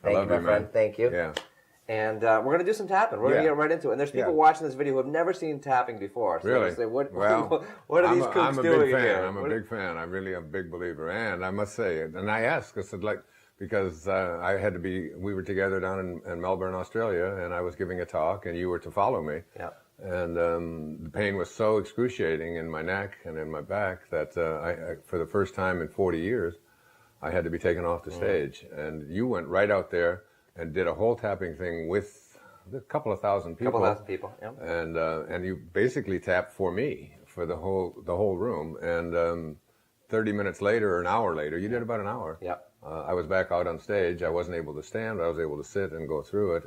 Thank you, my friend. Thank you. Yeah. And we're going to do some tapping. We're going to get right into it. And there's people watching this video who have never seen tapping before. So really? Say, what Well, are these kooks doing here? I'm a big fan. I'm really a big believer. And I must say, and I asked, because I had to be, we were together down in Melbourne, Australia, and I was giving a talk, and you were to follow me. Yeah. And the pain was so excruciating in my neck and in my back that I, for the first time in 40 years, I had to be taken off the stage. And you went right out there and did a whole tapping thing with a couple of thousand people. Yeah. And you basically tapped for me for the whole room. And 30 minutes later or an hour later, you did about an hour. Yeah. I was back out on stage. I wasn't able to stand, but I was able to sit and go through it.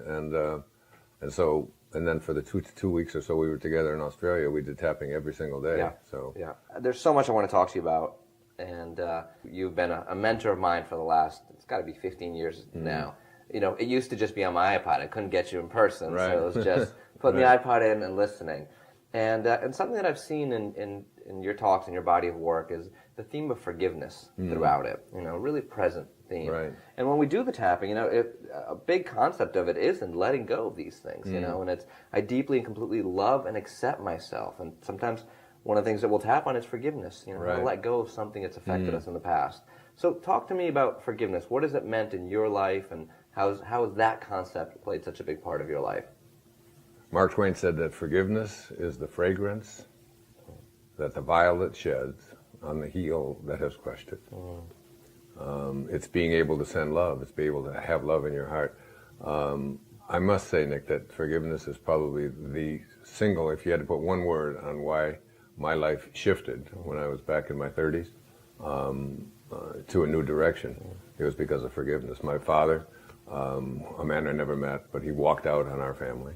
And then for the two weeks or so we were together in Australia, we did tapping every single day. Yeah. So yeah. There's so much I want to talk to you about. And you've been a mentor of mine for the last, it's got to be 15 years now. You know, it used to just be on my iPod. I couldn't get you in person, right. So it was just putting the iPod in and listening. And something that I've seen in your talks and your body of work is the theme of forgiveness throughout it. You know, really present theme. Right. And when we do the tapping, you know, a big concept of it is in letting go of these things. You know, and it's I deeply and completely love and accept myself. And sometimes one of the things that we'll tap on is forgiveness. You know, how to let go of something that's affected us in the past. So talk to me about forgiveness. What has it meant in your life, and how has that concept played such a big part of your life? Mark Twain said that forgiveness is the fragrance that the violet sheds on the heel that has crushed it. It's being able to send love. It's being able to have love in your heart. I must say, Nick, that forgiveness is probably the single, if you had to put one word on why my life shifted when I was back in my 30s to a new direction. It was because of forgiveness. My father, a man I never met, but he walked out on our family.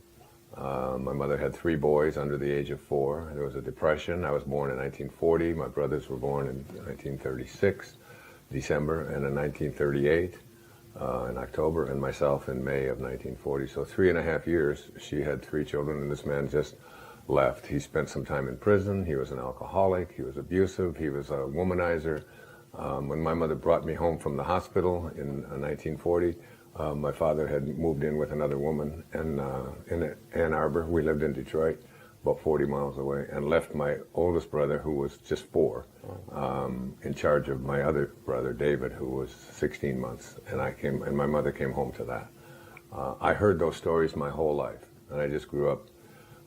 My mother had 3 boys under the age of 4. There was a depression. I was born in 1940. My brothers were born in 1936, December, and in 1938, in October, and myself in May of 1940. So 3.5 years, she had 3 children, and this man just left. He spent some time in prison. He was an alcoholic. He was abusive. He was a womanizer. When my mother brought me home from the hospital in 1940, my father had moved in with another woman in Ann Arbor. We lived in Detroit, about 40 miles away, and left my oldest brother, who was just 4, in charge of my other brother, David, who was 16 months. And my mother came home to that. I heard those stories my whole life, and I just grew up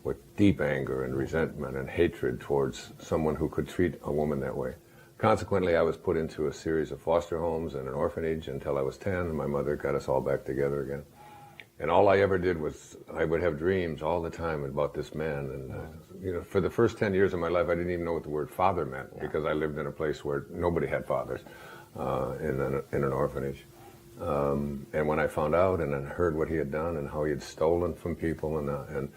with deep anger and resentment and hatred towards someone who could treat a woman that way. Consequently, I was put into a series of foster homes and an orphanage until I was 10, and my mother got us all back together again. And all I ever did was, I would have dreams all the time about this man. And you know, for the first 10 years of my life, I didn't even know what the word father meant, because I lived in a place where nobody had fathers, in an orphanage. And when I found out and then heard what he had done and how he had stolen from people, and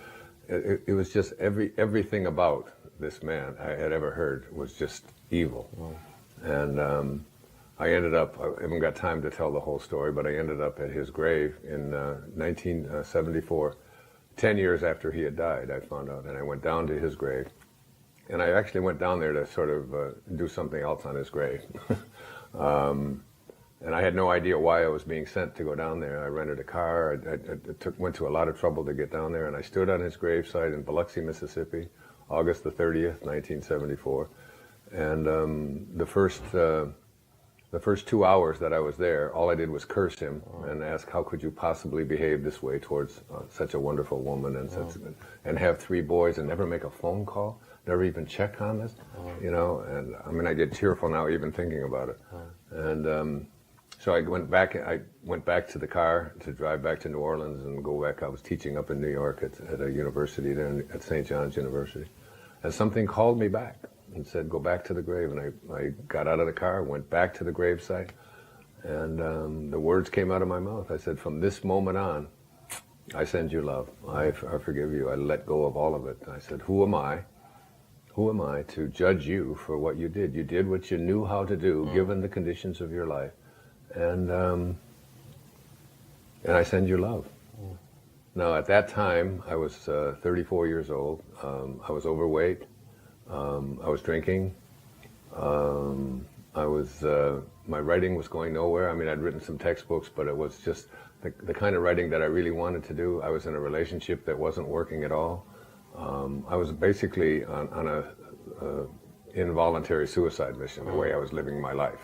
it was just everything about this man I had ever heard was just evil. And I ended up, I haven't got time to tell the whole story, but I ended up at his grave in 1974, 10 years after he had died, I found out. And I went down to his grave. And I actually went down there to sort of do something else on his grave. And I had no idea why I was being sent to go down there. I rented a car. I went to a lot of trouble to get down there. And I stood on his gravesite in Biloxi, Mississippi, August the 30th, 1974. And the first 2 hours that I was there, all I did was curse him and ask, how could you possibly behave this way towards such a wonderful woman and have 3 boys and never make a phone call, never even check on us, you know? And I mean, I get tearful now even thinking about it. And so I went back to the car to drive back to New Orleans and go back. I was teaching up in New York at a university there at St. John's University. And something called me back and said, go back to the grave. And I got out of the car, went back to the gravesite, and the words came out of my mouth. I said, from this moment on, I send you love. I forgive you. I let go of all of it. I said, who am I? Who am I to judge you for what you did? You did what you knew how to do, given the conditions of your life. And I send you love. Now, at that time, I was 34 years old. I was overweight. I was drinking. my writing was going nowhere. I mean, I'd written some textbooks, but it was just the kind of writing that I really wanted to do. I was in a relationship that wasn't working at all. I was basically on a involuntary suicide mission, the way I was living my life.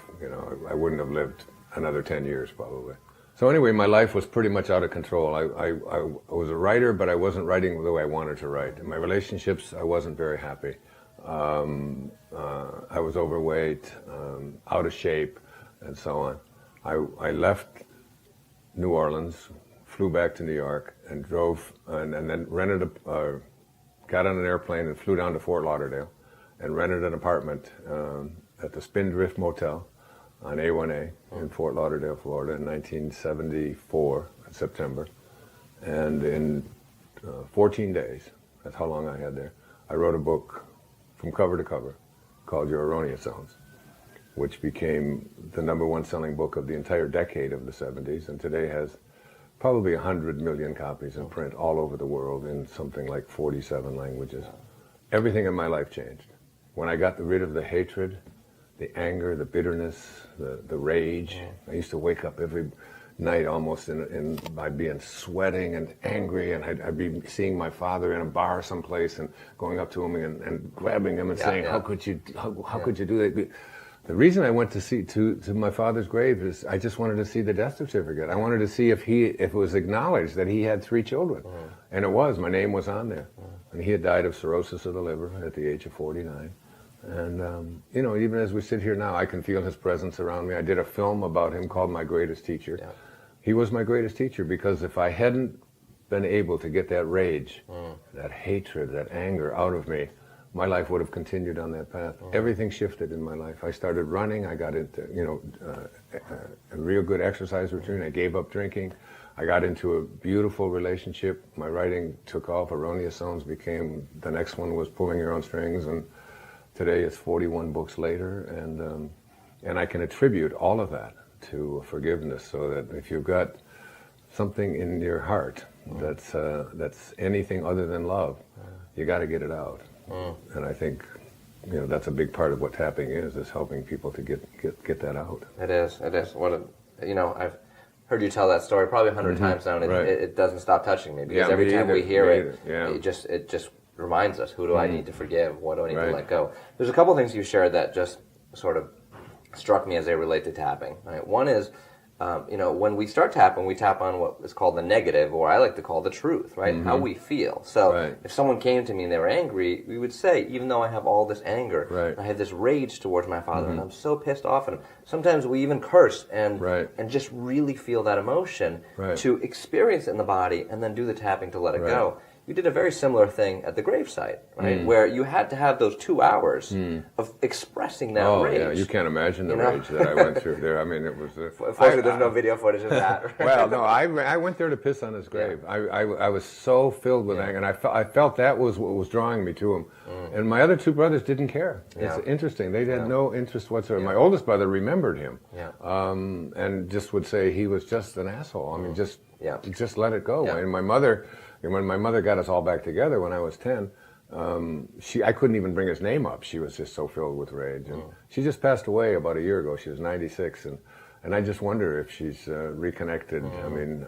I wouldn't have lived another 10 years probably. So anyway, my life was pretty much out of control. I was a writer, but I wasn't writing the way I wanted to write. In my relationships, I wasn't very happy. I was overweight, out of shape, and so on. I left New Orleans, flew back to New York, and drove, and then got on an airplane and flew down to Fort Lauderdale, and rented an apartment at the Spindrift Motel on A1A in Fort Lauderdale, Florida, in 1974, in September. And in 14 days, that's how long I had there, I wrote a book from cover to cover called Your Erroneous Zones, which became the #1 selling book of the entire decade of the 70s, and today has probably 100 million copies in print all over the world in something like 47 languages. Everything in my life changed. When I got rid of the hatred, the anger, the bitterness, the rage. I used to wake up every night almost by being sweating and angry, and I'd be seeing my father in a bar someplace and going up to him and grabbing him and saying, how could you do that? The reason I went to my father's grave is I just wanted to see the death certificate. I wanted to see if it was acknowledged that he had 3 children. And it was. My name was on there. And he had died of cirrhosis of the liver at the age of 49. And, even as we sit here now, I can feel his presence around me. I did a film about him called My Greatest Teacher. Yeah. He was my greatest teacher, because if I hadn't been able to get that rage, that hatred, that anger out of me, my life would have continued on that path. Everything shifted in my life. I started running. I got into, a real good exercise routine. I gave up drinking. I got into a beautiful relationship. My writing took off. Erroneous Zones became, the next one was Pulling Your Own Strings, and today it's 41 books later, and I can attribute all of that to forgiveness, so that if you've got something in your heart that's anything other than love, you got to get it out. And I think that's a big part of what tapping is helping people to get that out. It is. I've heard you tell that story probably 100 times now, and it doesn't stop touching me, because every time we hear it, it just reminds us, who do I need to forgive? What do I need to let go? There's a couple things you shared that just sort of struck me as they relate to tapping. Right? One is, when we start tapping, we tap on what is called the negative, or I like to call the truth, right? How we feel. So if someone came to me and they were angry, we would say, even though I have all this anger, I have this rage towards my father, and I'm so pissed off at him. Sometimes we even curse and just really feel that emotion to experience it in the body, and then do the tapping to let it go. You did a very similar thing at the gravesite, right? Where you had to have those 2 hours of expressing that rage. Oh, yeah, you can't imagine the rage that I went through there. I mean, it was... Unfortunately, there's no video footage of that. Right? Well, no, I went there to piss on his grave. I was so filled with anger, and I felt that was what was drawing me to him. And my other 2 brothers didn't care. It's interesting. They had no interest whatsoever. My oldest brother remembered him, and just would say he was just an asshole. I mean, just let it go. And when my mother got us all back together when I was 10, I couldn't even bring his name up. She was just so filled with rage. And she just passed away about a year ago. She was 96, and I just wonder if she's reconnected. I mean,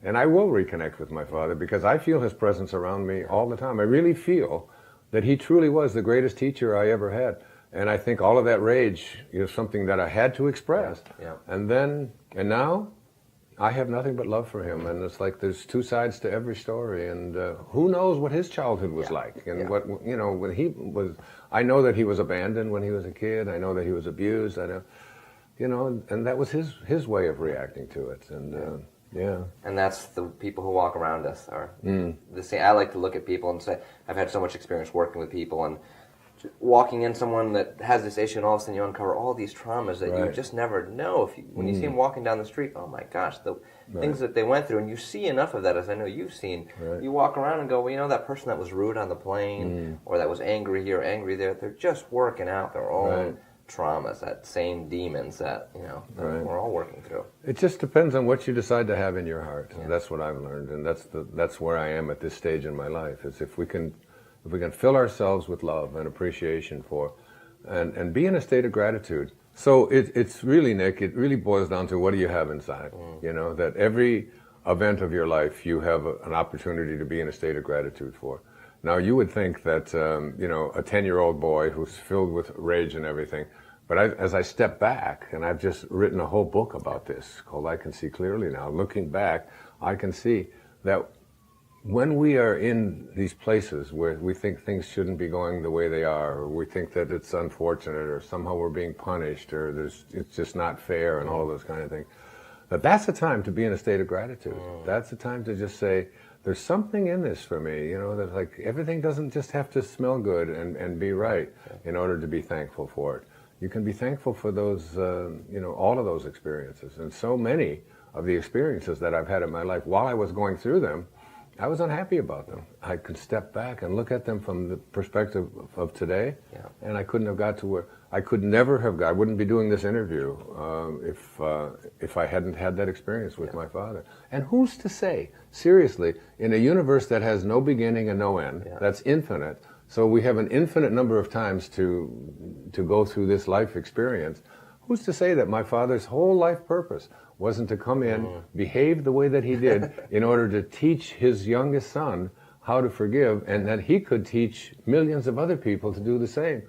and I will reconnect with my father, because I feel his presence around me all the time. I really feel that he truly was the greatest teacher I ever had. And I think all of that rage is something that I had to express. And now, I have nothing but love for him, and it's like there's 2 sides to every story, and who knows what his childhood was like, and what, when he was, I know that he was abandoned when he was a kid, I know that he was abused, and that was his way of reacting to it, and And that's the people who walk around us are the same. I like to look at people and say, I've had so much experience working with people, and walking in someone that has this issue, and all of a sudden you uncover all these traumas that you just never know. When you see them walking down the street, oh my gosh, the things that they went through, and you see enough of that, as I know you've seen. You walk around and go, well, that person that was rude on the plane, or that was angry here, angry there, they're just working out their own traumas, that same demons that that we're all working through. It just depends on what you decide to have in your heart. That's what I've learned, and that's where I am at this stage in my life. Is if we can fill ourselves with love and appreciation for and be in a state of gratitude. So it's really, Nick, it really boils down to what do you have inside? You know, that every event of your life you have an opportunity to be in a state of gratitude for. Now, you would think that, you know, a 10-year-old boy who's filled with rage and everything, but as I step back, and I've just written a whole book about this called I Can See Clearly Now, looking back, I can see that when we are in these places where we think things shouldn't be going the way they are, or we think that it's unfortunate, or somehow we're being punished, or it's just not fair, and all of those kind of things, that's the time to be in a state of gratitude. That's the time to just say, there's something in this for me, you know, that like everything doesn't just have to smell good and be right in order to be thankful for it. You can be thankful for those, you know, all of those experiences. And so many of the experiences that I've had in my life, while I was going through them, I was unhappy about them. I could step back and look at them from the perspective of today, and I couldn't have got to where, I could never have got, I wouldn't be doing this interview if I hadn't had that experience with my father. And who's to say, seriously, in a universe that has no beginning and no end, that's infinite, so we have an infinite number of times to go through this life experience, who's to say that my father's whole life purpose wasn't to come in, behave the way that he did in order to teach his youngest son how to forgive, and that he could teach millions of other people to do the same.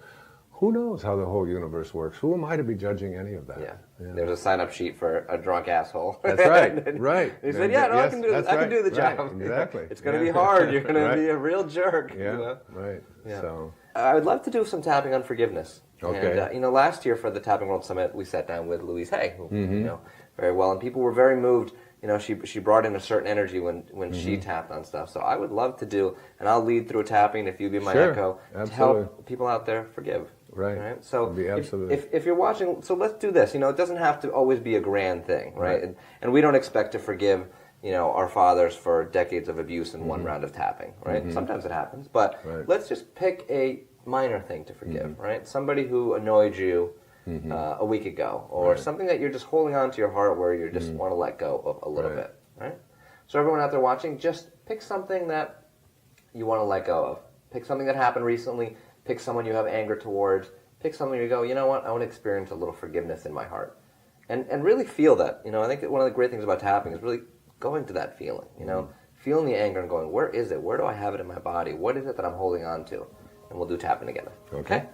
Who knows how the whole universe works? Who am I to be judging any of that? Yeah. There's a sign-up sheet for a drunk asshole. That's right, right. He said, yeah, no, yes, I can do this. I can do the job. Right, exactly. It's going to be hard. You're going to be a real jerk. Yeah, you know? right. Yeah. So I would love to do some tapping on forgiveness. Okay. And, you know, last year for the Tapping World Summit, we sat down with Louise Hay, who you know very well, and people were very moved. You know, she brought in a certain energy when she tapped on stuff. So I would love to do, and I'll lead through a tapping if you be my echo, to help people out there forgive. Right. So absolutely. if you're watching, so let's do this. You know, it doesn't have to always be a grand thing, right? And we don't expect to forgive, you know, our fathers for decades of abuse in one round of tapping, right? Sometimes it happens, but let's just pick a minor thing to forgive, right? Somebody who annoyed you a week ago, or something that you're just holding on to your heart where you just want to let go of a little bit, right? So everyone out there watching, just pick something that you want to let go of. Pick something that happened recently. Pick someone you have anger towards. Pick someone you go, you know what, I want to experience a little forgiveness in my heart. And really feel that. You know, I think that one of the great things about tapping is really going to that feeling, you know, feeling the anger and going, where is it? Where do I have it in my body? What is it that I'm holding on to? And we'll do tapping together. Okay?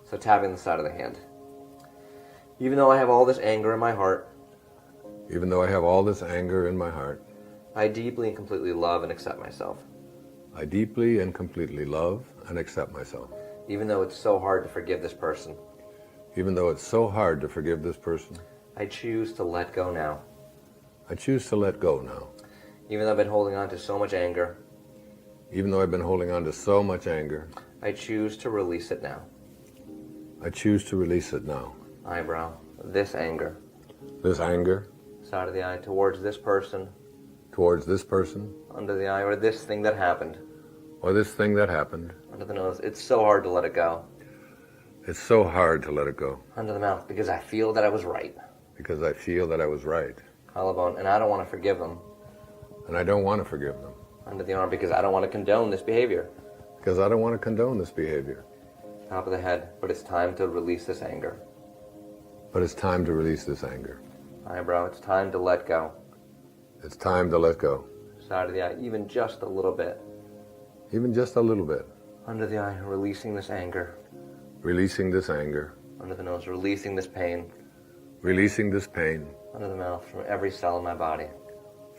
So tapping the side of the hand. Even though I have all this anger in my heart. Even though I have all this anger in my heart. I deeply and completely love and accept myself. I deeply and completely love and accept myself. Even though it's so hard to forgive this person. Even though it's so hard to forgive this person. I choose to let go now. I choose to let go now. Even though I've been holding on to so much anger. Even though I've been holding on to so much anger. I choose to release it now. I choose to release it now. Eyebrow. This anger. This anger. Side of the eye. Towards this person. Towards this person. Under the eye. Or this thing that happened. Or this thing that happened. Under the nose. It's so hard to let it go. It's so hard to let it go. Under the mouth. Because I feel that I was right. Because I feel that I was right. Collarbone. And I don't want to forgive them. And I don't want to forgive them. Under the arm. Because I don't want to condone this behavior. Because I don't want to condone this behavior. Top of the head. But it's time to release this anger. But it's time to release this anger. Eyebrow. It's time to let go. It's time to let go. Side of the eye. Even just a little bit. Even just a little bit. Under the eye. Releasing this anger. Releasing this anger. Under the nose. Releasing this pain. Releasing this pain. Under the mouth. From every cell in my body.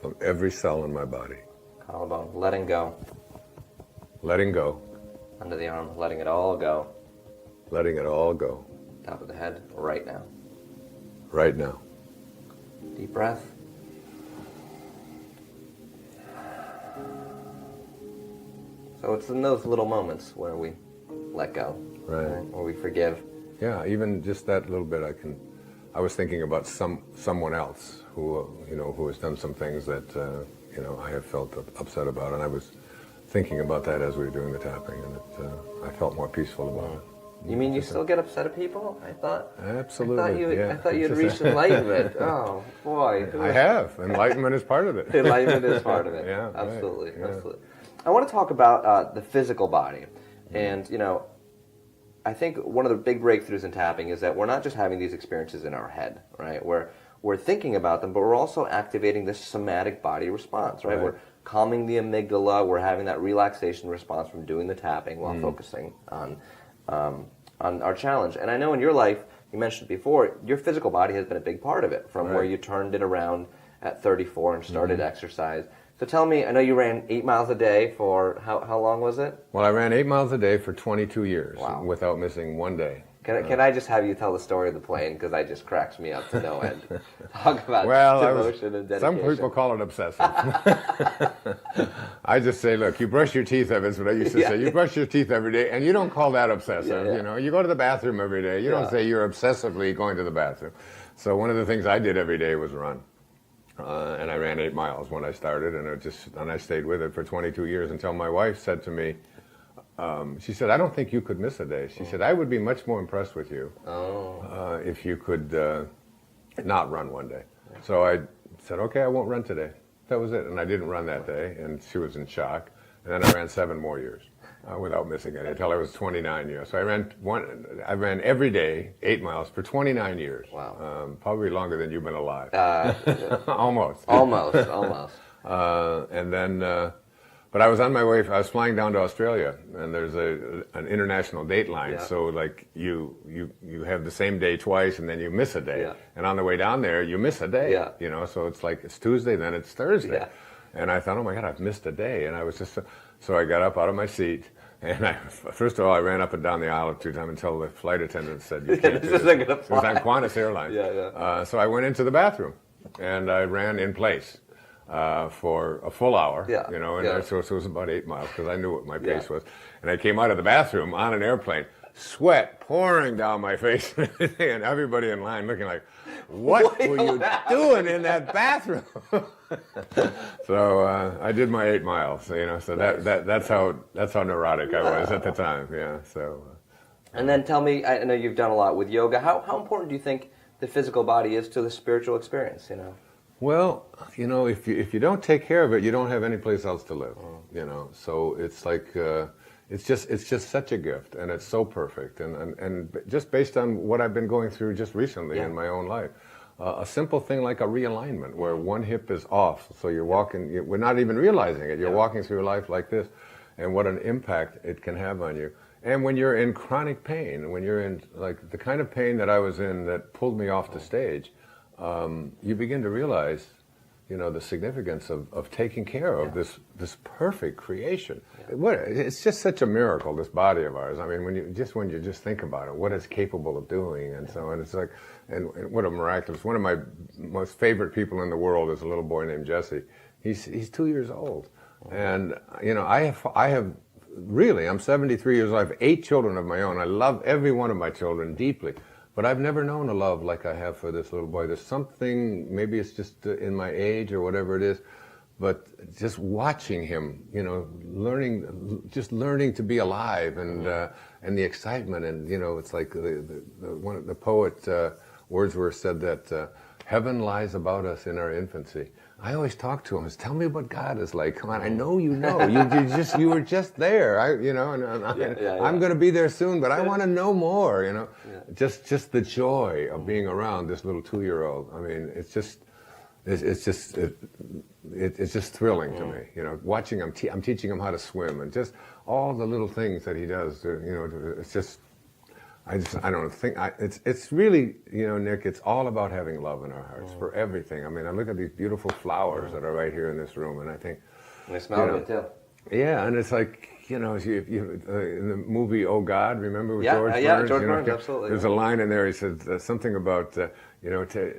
From every cell in my body. Collarbone. Letting go. Letting go. Under the arm. Letting it all go. Letting it all go. Top of the head. Right now. Right now. Deep breath. So it's in those little moments where we let go. Right. Where we forgive. Yeah, even just that little bit I was thinking about someone else who, who has done some things that, I have felt upset about. And I was thinking about that as we were doing the tapping, and I felt more peaceful about it. You mean you still get upset at people? I thought. Absolutely. I thought you'd reached enlightenment. Oh boy. I have. Enlightenment is part of it. Enlightenment is part of it. Yeah. Absolutely. Right. Yeah. Absolutely. I want to talk about the physical body, and I think one of the big breakthroughs in tapping is that we're not just having these experiences in our head, right? We're thinking about them, but we're also activating this somatic body response, right? We're calming the amygdala. We're having that relaxation response from doing the tapping while focusing on our challenge. And I know in your life, you mentioned before, your physical body has been a big part of it, from where you turned it around at 34 and started exercise. So tell me, I know you ran 8 miles a day for, how long was it? Well, I ran 8 miles a day for 22 years Wow. without missing one day. Can I just have you tell the story of the plane, because that just cracks me up to no end. Talk about devotion and dedication. Some people call it obsessive. I just say, look, you brush your teeth, that's what I used to say. You brush your teeth every day, and you don't call that obsessive. You know, you go to the bathroom every day. You don't say you're obsessively going to the bathroom. So one of the things I did every day was run. And I ran 8 miles when I started, and I stayed with it for 22 years until my wife said to me, she said, I don't think you could miss a day. She said, I would be much more impressed with you if you could not run one day. So I said, okay, I won't run today. That was it. And I didn't run that day, and she was in shock. And then I ran 7 more years without missing it until I was 29 years. So I ran every day 8 miles for 29 years. Wow. Probably longer than you've been alive. Almost. And then... But I was on my way, I was flying down to Australia, and there's an international date line, so like you have the same day twice, and then you miss a day. And on the way down there, you miss a day, you know, so it's like it's Tuesday, then it's Thursday. And I thought, oh my God, I've missed a day. And I was just, so I got up out of my seat, and first of all, I ran up and down the aisle 2 times until the flight attendant said, you can't do this. It was on Qantas Airlines. So I went into the bathroom, and I ran in place. For a full hour, you know, and so it was about 8 miles because I knew what my pace was. And I came out of the bathroom on an airplane, sweat pouring down my face, and everybody in line looking like, what were you doing in that bathroom? So I did my 8 miles, you know. So that's how neurotic I was at the time. So. And then tell me, I know you've done a lot with yoga. How important do you think the physical body is to the spiritual experience? You know. Well, you know, if you don't take care of it, you don't have any place else to live. You know, so it's like it's just such a gift, and it's so perfect, and just based on what I've been going through just recently in my own life, a simple thing like a realignment where one hip is off, so you're walking, we're not even realizing it. You're walking through life like this, and what an impact it can have on you. And when you're in chronic pain, when you're in like the kind of pain that I was in that pulled me off the stage. You begin to realize, you know, the significance of taking care of this perfect creation. It's just such a miracle, this body of ours. I mean, when you just think about it, what it's capable of doing, and so on. It's like, and what a miraculous. One of my most favorite people in the world is a little boy named Jesse. He's 2 years old, and you know, I have really, I'm 73 years old. I have 8 children of my own. I love every one of my children deeply. But I've never known a love like I have for this little boy. There's something, maybe it's just in my age or whatever it is, but just watching him, you know, learning to be alive, and the excitement, and you know, it's like the poet Wordsworth said that heaven lies about us in our infancy. I always talk to him. Tell me what God is like. Come on, I know you know. You were just there. I'm going to be there soon, but I want to know more. You know, just the joy of being around this little 2-year-old. I mean, it's just thrilling to me. You know, watching him. I'm teaching him how to swim, and just all the little things that he does. You know, it's just. I don't think, it's really, you know, Nick, it's all about having love in our hearts for everything. I mean, I look at these beautiful flowers that are right here in this room, and I think. And they smell good too. Yeah, and it's like, you know, in the movie Oh God, remember with George Burns? Yeah, George Burns, absolutely. There's a line in there, he said something about, you know, to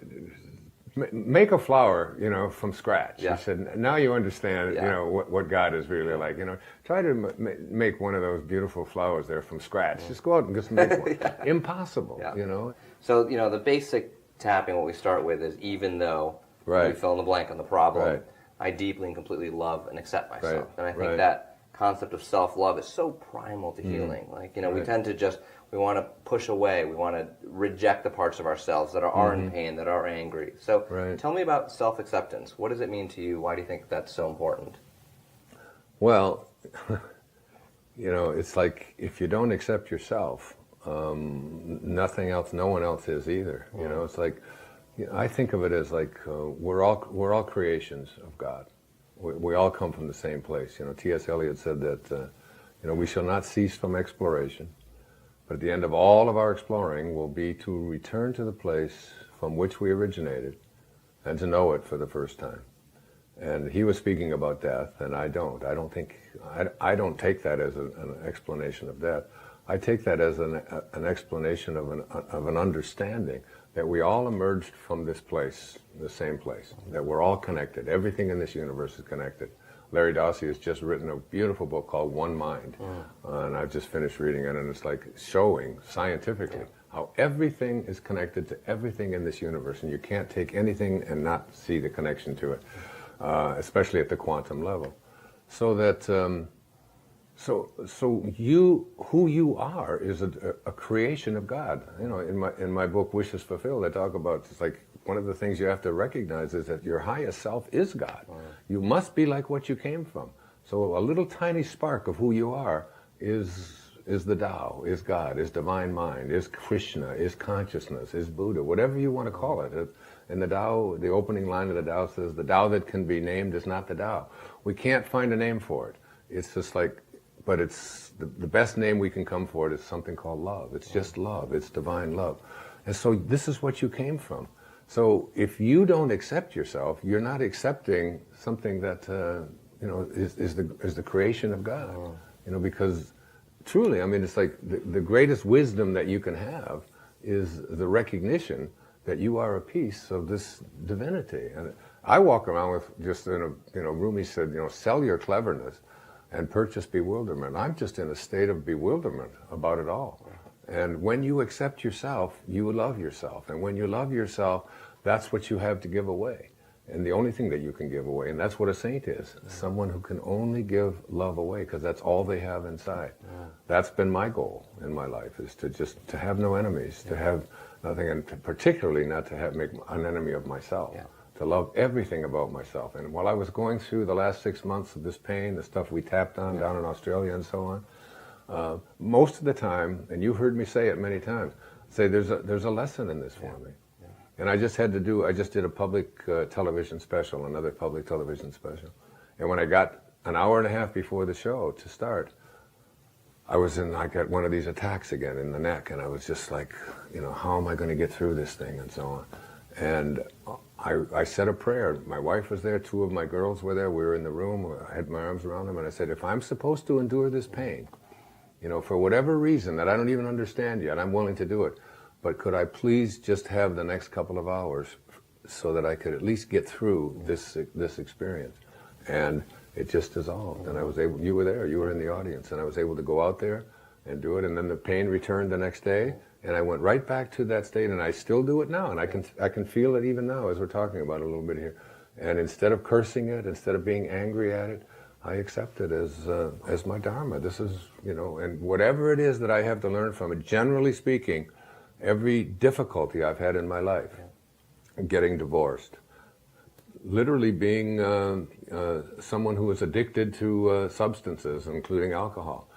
make a flower, you know, from scratch. He said, now you understand, you know, what God is really like. You know, try to make one of those beautiful flowers there from scratch. Just go out and just make one. Impossible, you know. So, you know, the basic tapping, what we start with is, even though you fill in the blank on the problem, I deeply and completely love and accept myself. And I think that concept of self-love is so primal to healing. Like, you know, we tend to we want to push away. We want to reject the parts of ourselves that are in pain, that are angry. So tell me about self-acceptance. What does it mean to you? Why do you think that's so important? Well, you know, it's like if you don't accept yourself, nothing else, no one else is either. You know, it's like, I think of it as like we're all creations of God. We all come from the same place. You know, T.S. Eliot said that you know, we shall not cease from exploration, but at the end of all of our exploring will be to return to the place from which we originated and to know it for the first time. And he was speaking about death, and I don't. I don't take that as an explanation of death. I take that as an explanation of an understanding that we all emerged from this place, the same place, that we're all connected. Everything in this universe is connected. Larry Dossey has just written a beautiful book called One Mind, and I've just finished reading it, and it's like showing scientifically how everything is connected to everything in this universe, and you can't take anything and not see the connection to it, especially at the quantum level. So that, so who you are is a creation of God. You know, in my book Wishes Fulfilled, I talk about, it's like, one of the things you have to recognize is that your highest self is God. You must be like what you came from. So a little tiny spark of who you are is the Tao, is God, is divine mind, is Krishna, is consciousness, is Buddha, whatever you want to call it. In the Tao, the opening line of the Tao says, the Tao that can be named is not the Tao. We can't find a name for it. It's just like, but it's the best name we can come for it is something called love. It's just love. It's divine love. And so this is what you came from. So if you don't accept yourself, you're not accepting something that you know is the creation of God. You know, because truly, I mean, it's like the greatest wisdom that you can have is the recognition that you are a piece of this divinity. And I walk around with just in a, you know, Rumi said, you know, sell your cleverness and purchase bewilderment. I'm just in a state of bewilderment about it all. And when you accept yourself, you love yourself. And when you love yourself, that's what you have to give away. And the only thing that you can give away, and that's what a saint is, someone who can only give love away, because that's all they have inside. That's been my goal in my life, is to have no enemies, to have nothing, and particularly not to make an enemy of myself. To love everything about myself. And while I was going through the last 6 months of this pain, the stuff we tapped on down in Australia and so on, most of the time, and you heard me say it many times, say there's a lesson in this for me. And I just did a public television special, another public television special. And when I got an hour and a half before the show to start, I got one of these attacks again in the neck, and I was just like, you know, how am I going to get through this thing and so on. And I said a prayer. My wife was there, 2 of my girls were there, we were in the room, I had my arms around them, and I said, if I'm supposed to endure this pain, you know, for whatever reason that I don't even understand yet, I'm willing to do it. But could I please just have the next couple of hours so that I could at least get through this experience? And it just dissolved. And I was able, you were there, you were in the audience, and I was able to go out there and do it. And then the pain returned the next day, and I went right back to that state, and I still do it now. And I can feel it even now as we're talking about it a little bit here. And instead of cursing it, instead of being angry at it, I accept it as my dharma. This is, you know, and whatever it is that I have to learn from it, generally speaking, every difficulty I've had in my life, getting divorced, literally being someone who is addicted to substances, including alcohol,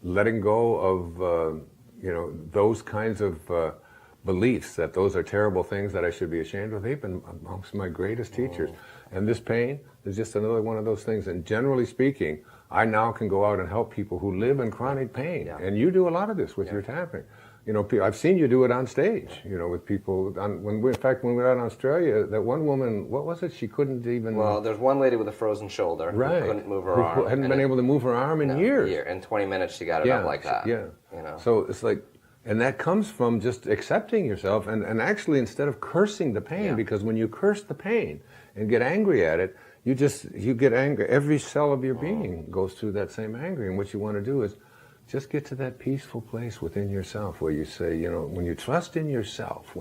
letting go of, you know, those kinds of beliefs that those are terrible things that I should be ashamed of. They've been amongst my greatest teachers. And this pain is just another one of those things. And generally speaking, I now can go out and help people who live in chronic pain. And you do a lot of this with your tapping. You know, I've seen you do it on stage, you know, with people. In fact, when we were out in Australia, that one woman, what was it? She couldn't even... Well, there's one lady with a frozen shoulder who couldn't move her arm. Who hadn't been able to move her arm in years. In 20 minutes, she got it up like that. Yeah. You know? So it's like, and that comes from just accepting yourself, and actually instead of cursing the pain, because when you curse the pain and get angry at it, you get angry. Every cell of your being goes through that same anger, and what you want to do is just get to that peaceful place within yourself where you say, you know, when you trust in yourself,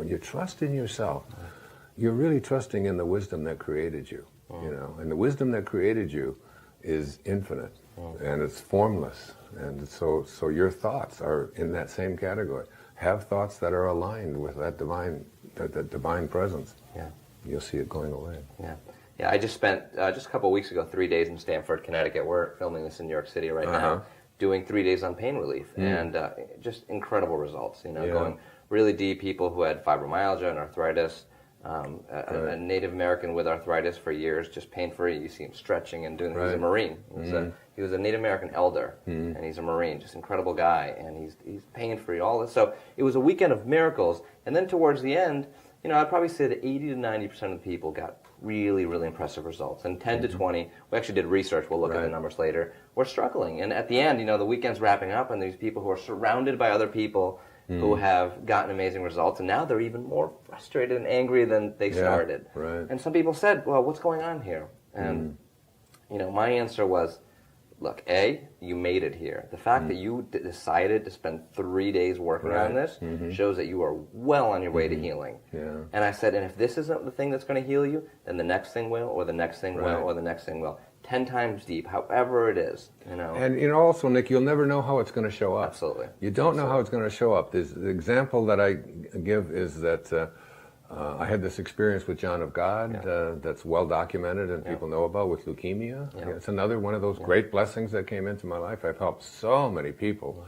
you're really trusting in the wisdom that created you, you know, and the wisdom that created you is infinite and it's formless. And so your thoughts are in that same category. Have thoughts that are aligned with that divine presence. You'll see it going away. Yeah, I just spent, just a couple of weeks ago, 3 days in Stamford, Connecticut. We're filming this in New York City right now. doing 3 days on pain relief, and just incredible results. You know, Yeah. going really deep. People who had fibromyalgia and arthritis. A Native American with arthritis for years, just pain-free. You see him stretching and doing. He's a Marine. He was a Native American elder, and he's a Marine. Just incredible guy, and he's pain-free. All this. So it was a weekend of miracles. And then towards the end, you know, I'd probably say that 80 to 90% of the people got really, really impressive results. And 10 to 20, we actually did research. We'll look at the numbers later. We're struggling, and at the end, you know, the weekend's wrapping up, and these people who are surrounded by other people who have gotten amazing results, and now they're even more frustrated and angry than they started. Right. And some people said, well, what's going on here? And, you know, my answer was, look, A, you made it here. The fact that you decided to spend 3 days working on this shows that you are well on your way to healing. Yeah. And I said, and if this isn't the thing that's going to heal you, then the next thing will, or the next thing will, or the next thing will. 10 times deep, however it is, you know. And you know, also, Nick, you'll never know how it's going to show up. Absolutely. You don't know how it's going to show up. The example that I give is that I had this experience with John of God that's well documented and people know about with leukemia. It's another one of those great blessings that came into my life. I've helped so many people,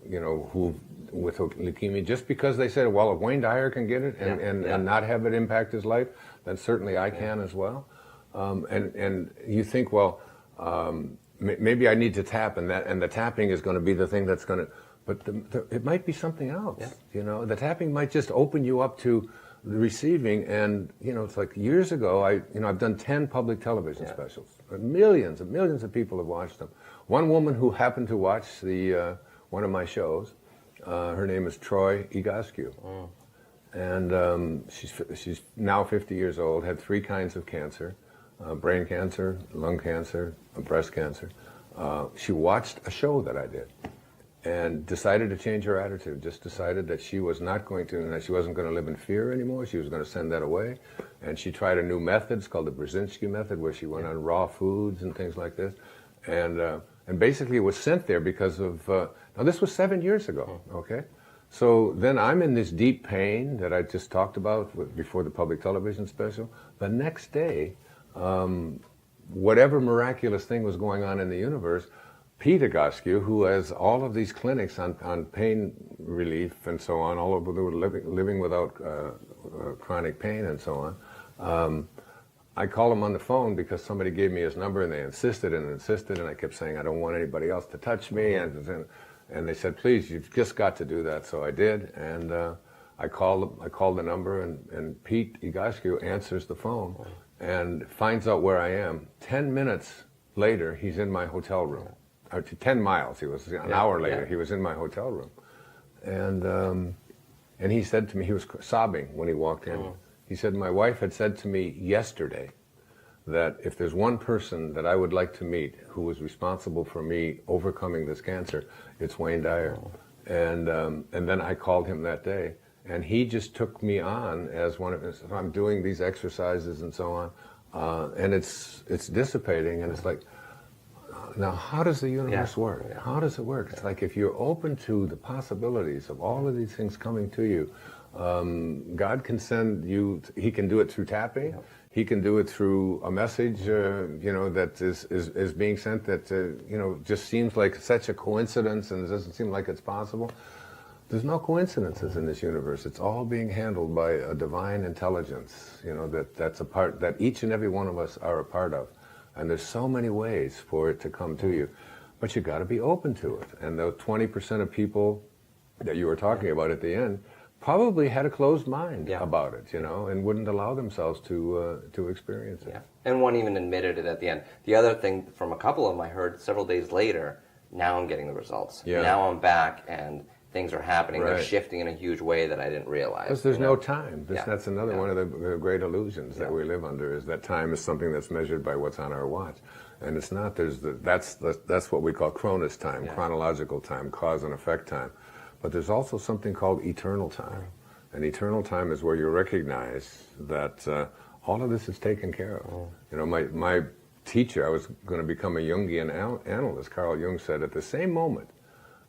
you know, who with leukemia, just because they said, well, if Wayne Dyer can get it and not have it impact his life, then certainly I can as well. And you think, well, maybe I need to tap, and the tapping is going to be the thing that's going to. But it might be something else. Yeah. You know, the tapping might just open you up to the receiving. And you know, it's like years ago, I've done 10 public television specials. Millions and millions of people have watched them. One woman who happened to watch one of my shows, her name is Troy Igascu. And she's now 50 years old, had 3 kinds of cancer. Brain cancer, lung cancer, breast cancer. She watched a show that I did and decided to change her attitude, just decided that she was not going to, and that she wasn't going to live in fear anymore. She was going to send that away. And she tried a new method. It's called the Brzezinski method, where she went on raw foods and things like this. And basically it was sent there because of, now this was 7 years ago, okay? So then I'm in this deep pain that I just talked about before the public television special. The next day, whatever miraculous thing was going on in the universe, Pete Igascu, who has all of these clinics on pain relief and so on, all over the world, living without chronic pain and so on, I called him on the phone because somebody gave me his number, and they insisted, and I kept saying, I don't want anybody else to touch me, and they said, please, you've just got to do that. So I did, and I called the number, and Pete Igascu answers the phone and finds out where I am. 10 minutes later, he's in my hotel room. 10 miles, he was an hour later, he was in my hotel room. And he said to me, he was sobbing when he walked in. He said, my wife had said to me yesterday that if there's one person that I would like to meet who was responsible for me overcoming this cancer, it's Wayne Dyer. And then I called him that day, and he just took me on as one of his. I'm doing these exercises and so on, and it's dissipating, and it's like, now how does the universe work? Yeah. How does it work? It's like if you're open to the possibilities of all of these things coming to you, God can send you. He can do it through tapping. Yeah. He can do it through a message, that is being sent that just seems like such a coincidence, and it doesn't seem like it's possible. There's no coincidences in this universe. It's all being handled by a divine intelligence. That's a part that each and every one of us are a part of, and there's so many ways for it to come to you, but you got to be open to it. And the 20% of people that you were talking about at the end probably had a closed mind about it, and wouldn't allow themselves to experience it. Yeah. And one even admitted it at the end. The other thing from a couple of them I heard several days later, now I'm getting the results. Yeah. Now I'm back and things are happening. Right. They're shifting in a huge way that I didn't realize. Because there's no time. That's another one of the great illusions that we live under, is that time is something that's measured by what's on our watch. And it's not. That's what we call Cronus time, chronological time, cause and effect time. But there's also something called eternal time. And eternal time is where you recognize that all of this is taken care of. My teacher, I was going to become a Jungian analyst, Carl Jung, said, at the same moment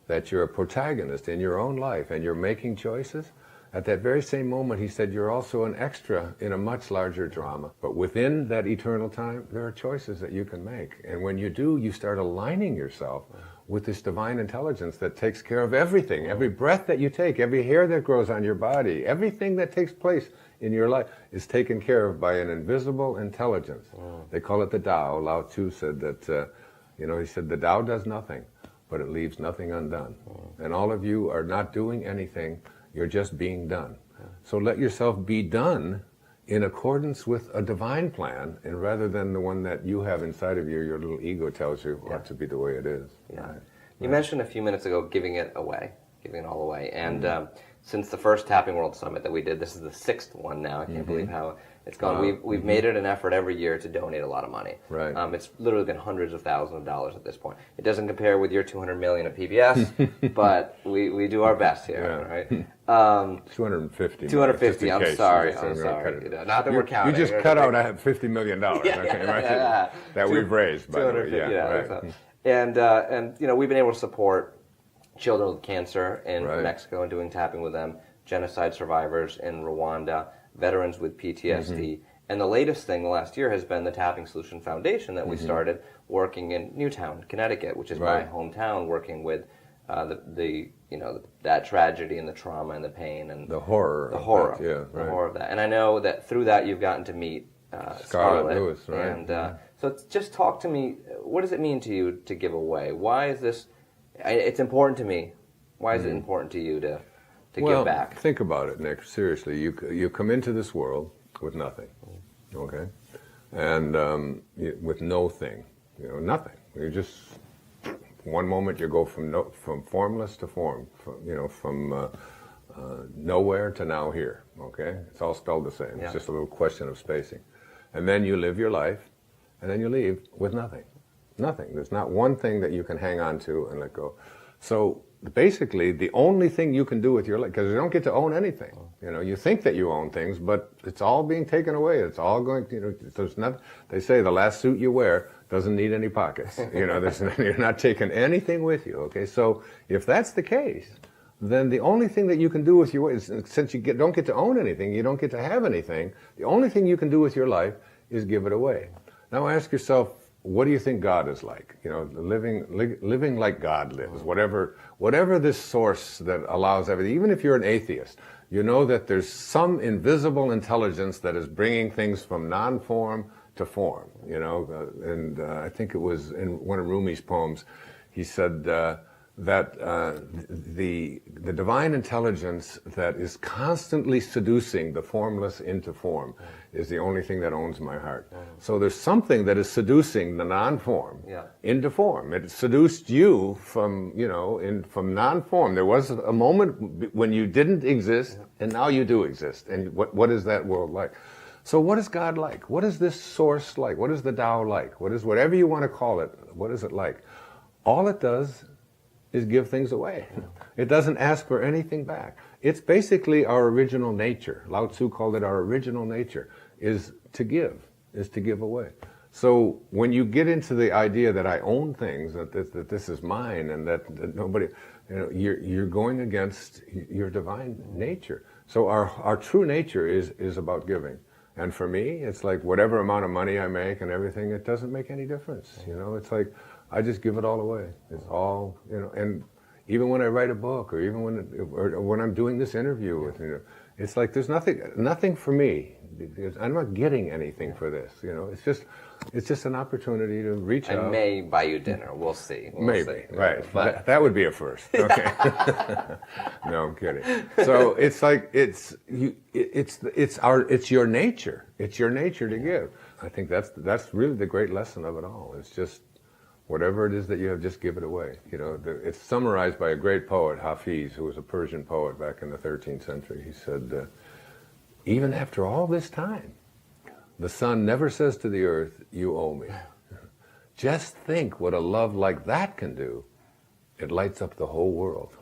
that you're a protagonist in your own life and you're making choices, At that very same moment, he said, you're also an extra in a much larger drama. But within that eternal time, there are choices that you can make. And when you do, you start aligning yourself with this divine intelligence that takes care of everything. Every breath that you take, every hair that grows on your body, everything that takes place in your life is taken care of by an invisible intelligence. They call it the Tao. Lao Tzu said that, he said, the Tao does nothing, but it leaves nothing undone. And all of you are not doing anything. You're just being done. So let yourself be done in accordance with a divine plan, and rather than the one that you have inside of you, your little ego tells you ought to be the way it is. Yeah. Right. You mentioned a few minutes ago giving it away, giving it all away. And since the first Tapping World Summit that we did, this is the 6th one now. I can't believe how it's gone. We've made it an effort every year to donate a lot of money. Right. It's literally been hundreds of thousands of dollars at this point. It doesn't compare with your $200 million at PBS, but we do our best here, right? 250. 250. I'm sorry. Not that we're counting. You just cut out $50 million. Right? That we've raised, by the way. Right. And we've been able to support children with cancer in Mexico and doing tapping with them, genocide survivors in Rwanda, veterans with PTSD. And the latest thing, the last year, has been the Tapping Solution Foundation that we started working in Newtown, Connecticut, which is my hometown, working with that tragedy and the trauma and the pain and the horror of that. And I know that through that you've gotten to meet Scarlett Lewis, right? And so just talk to me. What does it mean to you to give away? Why is this? It's important to me. Why is it important to you to give back? Think about it, Nick. Seriously, you come into this world with nothing, okay, and with no thing, nothing. You just one moment you go from formless to form, from nowhere to now here. Okay, it's all spelled the same. It's just a little question of spacing, and then you live your life, and then you leave with nothing. Nothing. There's not one thing that you can hang on to and let go. So basically, the only thing you can do with your life, because you don't get to own anything. You think that you own things, but it's all being taken away. It's all going. There's not. They say the last suit you wear doesn't need any pockets. You're not taking anything with you. Okay, so if that's the case, then the only thing that you can do with your life, since you don't get to own anything, you don't get to have anything. The only thing you can do with your life is give it away. Now ask yourself, what do you think God is like? Living like God lives. Whatever this source that allows everything. Even if you're an atheist, you know that there's some invisible intelligence that is bringing things from non-form to form. And I think it was in one of Rumi's poems. He said that the divine intelligence that is constantly seducing the formless into form is the only thing that owns my heart. So there's something that is seducing the non-form into form. It seduced you from non-form. There was a moment when you didn't exist, and now you do exist. And what is that world like? So what is God like? What is this source like? What is the Tao like? What is whatever you want to call it? What is it like? All it does is give things away. It doesn't ask for anything back. It's basically our original nature. Lao Tzu called it our original nature, is to give away. So when you get into the idea that I own things, that this is mine, and that nobody, you're going against your divine nature. So our true nature is about giving. And for me, it's like whatever amount of money I make and everything, it doesn't make any difference. It's like I just give it all away. It's all, and even when I write a book, or even when I'm doing this interview with it's like there's nothing for me. I'm not getting anything for this. It's just an opportunity to reach out. I may buy you dinner. We'll see. Maybe, right? But that would be a first. Okay. No, I'm kidding. So it's like it's your nature. It's your nature to give. I think that's really the great lesson of it all. It's just whatever it is that you have, just give it away. It's summarized by a great poet, Hafiz, who was a Persian poet back in the 13th century. He said, even after all this time, the sun never says to the earth, you owe me. Just think what a love like that can do. It lights up the whole world.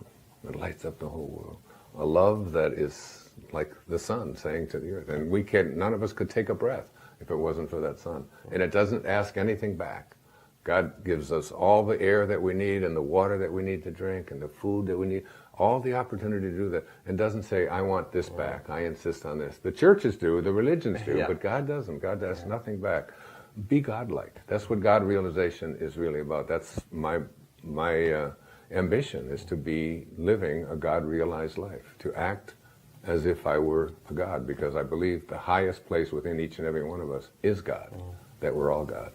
It lights up the whole world. A love that is like the sun saying to the earth. And none of us could take a breath if it wasn't for that sun. And it doesn't ask anything back. God gives us all the air that we need and the water that we need to drink and the food that we need, all the opportunity to do that, and doesn't say, I want this back, I insist on this. The churches do, the religions do, but God doesn't. God asks nothing back. Be God-like. That's what God realization is really about. That's my ambition, is to be living a God-realized life, to act as if I were a God, because I believe the highest place within each and every one of us is God, that we're all God.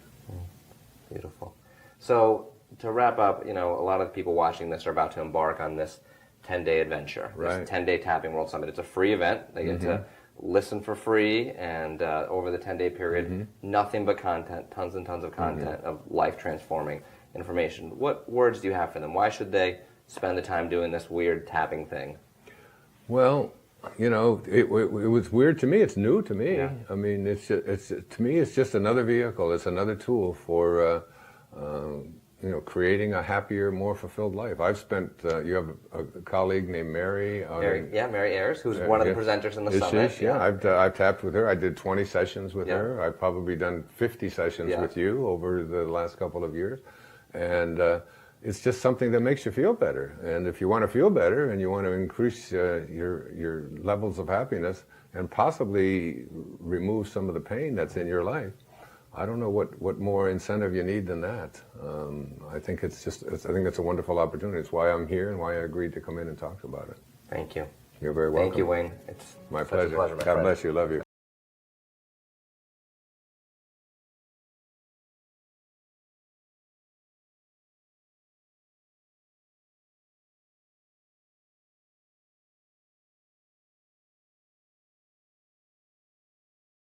Beautiful. So to wrap up, a lot of the people watching this are about to embark on this 10-day adventure, this 10-day Tapping World Summit. It's a free event. They get to listen for free, and over the 10-day period, nothing but content, tons and tons of content of life-transforming information. What words do you have for them? Why should they spend the time doing this weird tapping thing? Well, it was weird to me. It's new to me. Yeah. I mean, to me, it's just another vehicle. It's another tool for, creating a happier, more fulfilled life. I've spent, you have a colleague named Mary. Mary Ayers, who's one of the presenters in the summit. I've tapped with her. I did 20 sessions with her. I've probably done 50 sessions with you over the last couple of years. And it's just something that makes you feel better. And if you want to feel better and you want to increase your levels of happiness and possibly remove some of the pain that's in your life, I don't know what more incentive you need than that. I think it's a wonderful opportunity. It's why I'm here and why I agreed to come in and talk about it. Thank you. You're very welcome. Thank you, Wayne. It's my pleasure. God bless you. Love you.